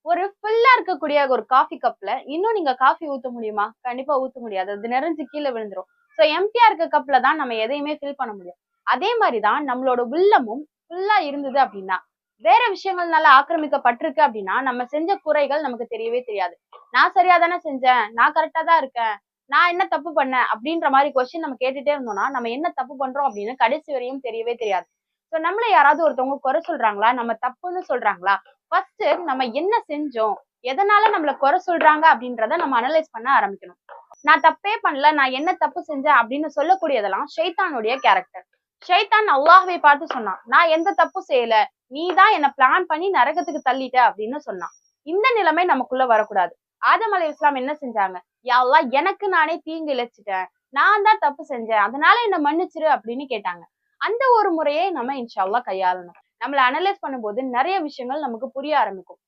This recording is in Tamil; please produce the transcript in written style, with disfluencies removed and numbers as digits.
ஒரு ஃபுல்லா இருக்கக்கூடிய ஒரு காஃபி கப்ல இன்னும் நீங்க காஃபி ஊத்த முடியுமா? கண்டிப்பா ஊத்த முடியாது. அது நிறைஞ்சு கீழ விழுந்துரும். சோ எம்ப்டியா இருக்க கப்ல தான் நம்ம எதையுமே ஃபில் பண்ண முடியும். அதே மாதிரிதான் நம்மளோட உள்ளமும் ஃபுல்லா இருந்தது அப்படின்னா, வேற விஷயங்கள்னால ஆக்கிரமிக்கப்பட்டிருக்கு அப்படின்னா, நம்ம செஞ்ச குறைகள் நமக்கு தெரியவே தெரியாது. நான் சரியா தானே செஞ்சேன். நான் கரெக்ட்டா தான் இருக்கேன். நான் என்ன தப்பு பண்ணேன்? அப்படின்ற மாரி கொஸ்டின் நம்ம கேட்டுட்டே இருந்தோம்னா, நம்ம என்ன தப்பு பண்றோம் அப்படின்னு கடைசி வரையும் தெரியவே தெரியாது. சோ நம்மள யாராவது ஒருத்தவங்க குறை சொல்றாங்களா? நம்ம தப்புன்னு சொல்றாங்களா? ஃபர்ஸ்ட் நம்ம என்ன செஞ்சோம்? எதனால நம்மள குறை சொல்றாங்க அப்படின்றத நம்ம அனலைஸ் பண்ண ஆரம்பிக்கணும். நான் தப்பே பண்ணல. நான் என்ன தப்பு செஞ்சேன் அப்படின்னு சொல்லக்கூடியதெல்லாம் ஷைத்தானுடைய கேரக்டர். ஷைத்தான் அல்லாஹ்வை பார்த்து சொன்னான். நான் எந்த தப்பும் செய்யல. நீ தான் என்ன பிளான் பண்ணி நரகத்துக்கு தள்ளிட்ட அப்படின்னு சொன்னான். இந்த நிலைமை நமக்குள்ள வரக்கூடாது. ஆதம் அலைஹிஸ்ஸலாம் என்ன செஞ்சாங்க? யா அல்லாஹ் எனக்கு நானே தீங்கு இழைச்சிட்டேன். நான் தான் தப்பு செஞ்சேன். அதனால என்ன மன்னிச்சிரு அப்படின்னு கேட்டாங்க. அந்த ஒரு முறையை நம்ம இன்ஷா அல்லாஹ் கையாளணும். நம்மள அனலைஸ் பண்ணும்போது நிறைய விஷயங்கள் நமக்கு புரிய ஆரம்பிக்கும்.